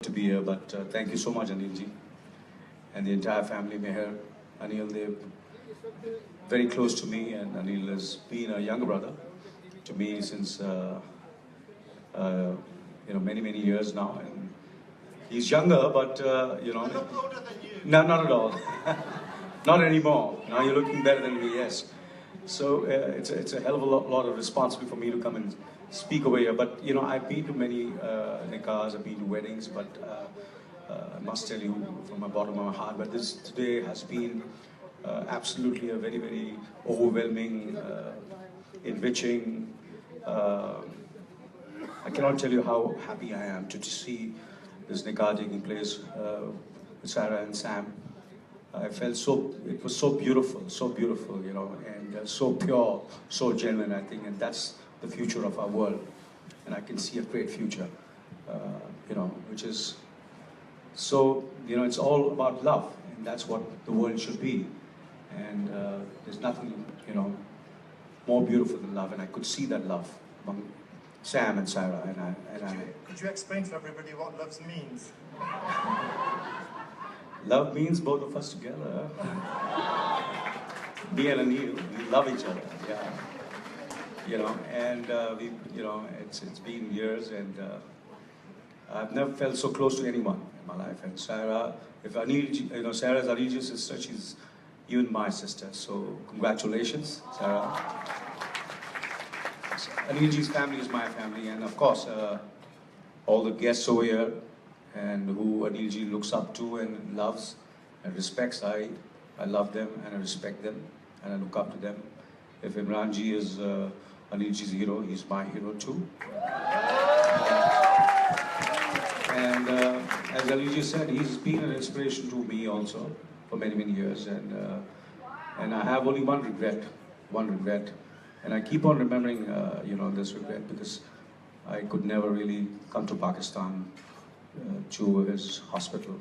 to be here, but thank you so much, Anilji, and the entire family Meher. Anil, they're very close to me, and Anil has been a younger brother to me since uh, many years now. And he's younger, but I look older than you. no, not at all, not anymore. Now you're looking better than me, yes. So it's a hell of a lot of responsibility for me to come and speak over here. But I've been to many nikahs, I've been to weddings, but I must tell you from the bottom of my heart, but this today has been absolutely a very overwhelming, enriching. I cannot tell you how happy I am to see this nikah taking place with Sarah and Sam. I felt it was so beautiful, and so pure, so genuine, I think, and that's the future of our world. And I can see a great future, which is so, it's all about love, and that's what the world should be. And there's nothing, more beautiful than love, and I could see that love among Sam and Sarah, Could you explain to everybody what love means? Love means both of us together. Me and Anil, we love each other. Yeah. And it's been years, and I've never felt so close to anyone in my life. And Sarah, if Anil, Sarah's Anil's sister, she's even my sister. So congratulations, Sarah. Anil's family is my family, and of course, all the guests over here, and who Anilji looks up to and loves and respects. I love them and I respect them and I look up to them. If Imran ji is Anilji's hero, he's my hero too. And as Anilji said, he's been an inspiration to me also for many years. And I have only one regret. And I keep on remembering, this regret, because I could never really come to Pakistan to his hospital,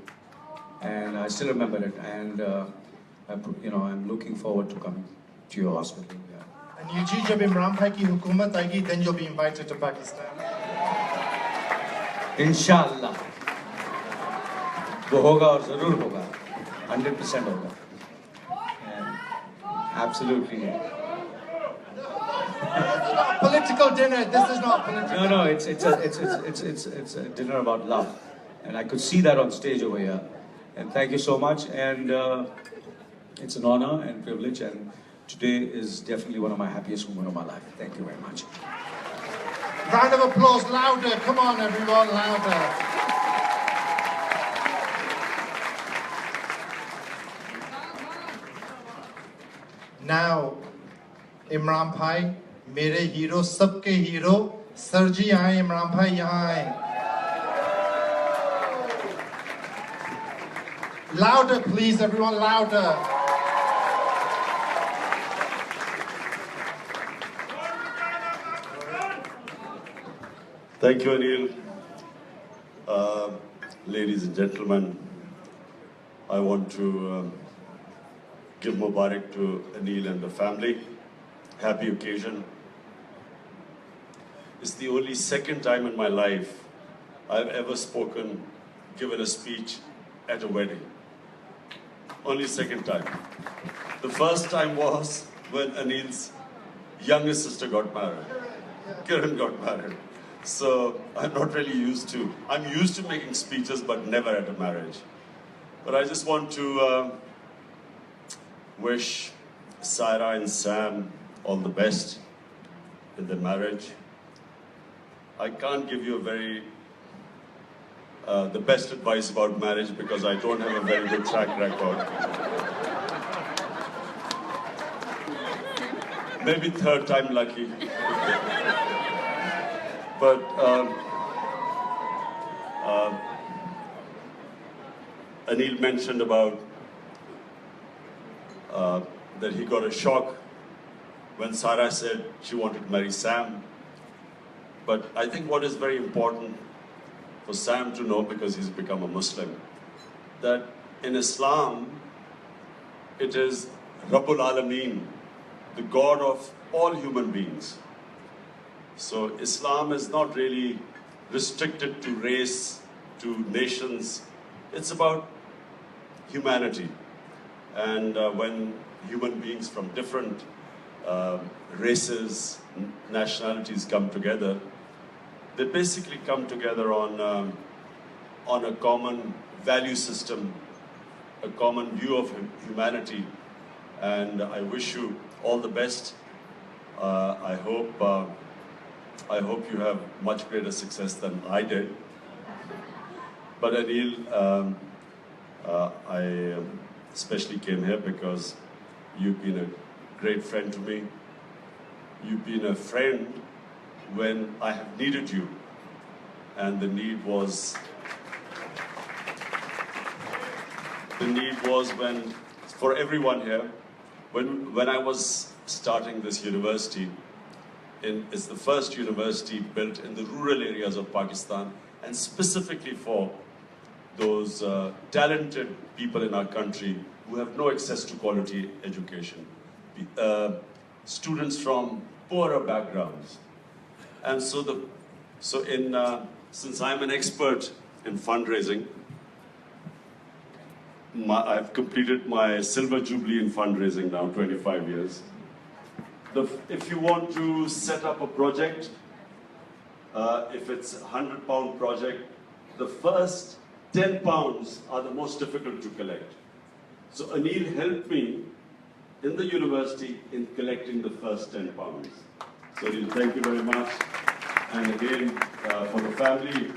and I still remember it. And I'm looking forward to coming to your hospital. Yeah. And you jab Imran Bhai ki hukumat aayegi, then you'll be invited to Pakistan. Inshallah, वो होगा और जरूर होगा, 100% होगा. And absolutely. Political dinner. This is not political. No, it's a dinner about love, and I could see that on stage over here. And thank you so much. And it's an honor and privilege. And today is definitely one of my happiest moments of my life. Thank you very much. Round of applause, louder. Come on, everyone, louder. Now, Imran Bhai, मेरे hero, सबके hero, sir जी आए, इमरान भाई यहाँ आए. Louder, please, everyone, louder. Thank you, Anil. Ladies and gentlemen, I want to give Mubarak to Anil and the family. Happy occasion. It's the only second time in my life I've ever given a speech at a wedding. Only second time. The first time was when Anil's youngest sister got married. Kiran got married. So I'm not really I'm used to making speeches, but never at a marriage. But I just want to wish Sarah and Sam all the best in their marriage. I can't give you the best advice about marriage because I don't have a very good track record. Maybe third time lucky. But Anil mentioned about that he got a shock when Sarah said she wanted to marry Sam. But I think what is very important for Sam to know, because he's become a Muslim, that in Islam, it is Rabbul Alameen, the God of all human beings. So Islam is not really restricted to race, to nations. It's about humanity. And when human beings from different races, nationalities come together, they basically come together on a common value system, a common view of humanity. And I wish you all the best. I hope you have much greater success than I did. But Anil, I especially came here because you've been a great friend to me. You've been a friend when I have needed you, and the need was when, for everyone here, when I was starting this university, it's the first university built in the rural areas of Pakistan, and specifically for those talented people in our country who have no access to quality education. Students from poorer backgrounds. And since I'm an expert in fundraising, I've completed my silver jubilee in fundraising now, 25 years. If you want to set up a project, if it's a £100 project, the first £10 are the most difficult to collect. So Anil helped me in the university in collecting the first £10. So Anil, thank you very much. And again, for the family,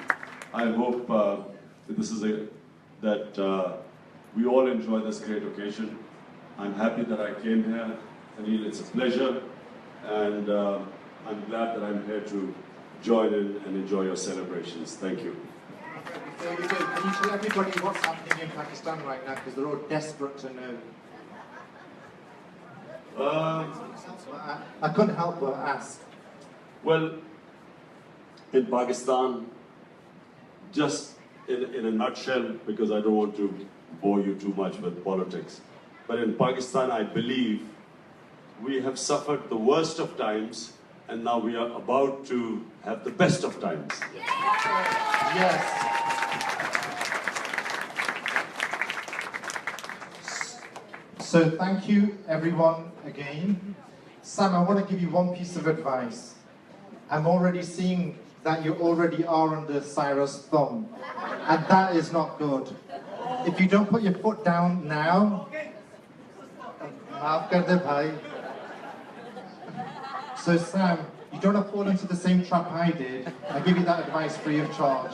I hope that we all enjoy this great occasion. I'm happy that I came here. Anil, it's a pleasure, and I'm glad that I'm here to join in and enjoy your celebrations. Thank you. Before you go, can you tell everybody what's happening in Pakistan right now, because they're all desperate to know. I couldn't help but ask. Well, in Pakistan, just in a nutshell, because I don't want to bore you too much with politics, but in Pakistan, I believe we have suffered the worst of times, and now we are about to have the best of times. Yes. So thank you everyone again. Sam, I want to give you one piece of advice. I'm already seeing that you already are under Cyrus' thumb, and that is not good. If you don't put your foot down now, maaf kar de bhai. So Sam, you don't have to fall into the same trap I did. I give you that advice free of charge.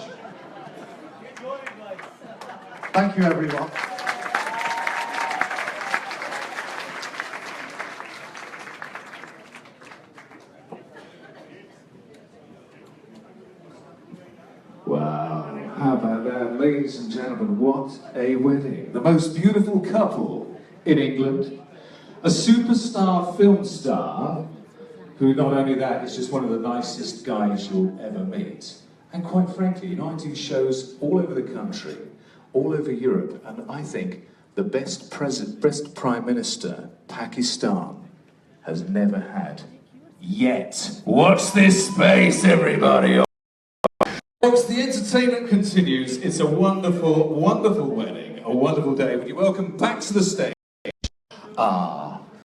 Thank you everyone. Wow, how about that, ladies and gentlemen, what a wedding. The most beautiful couple in England, a superstar film star, who not only that is just one of the nicest guys you'll ever meet. And quite frankly, you know, I do shows all over the country, all over Europe, and I think the best Prime Minister Pakistan has never had yet. Watch this space, everybody! Folks, the entertainment continues. It's a wonderful, wonderful wedding, a wonderful day. Would you welcome back to the stage?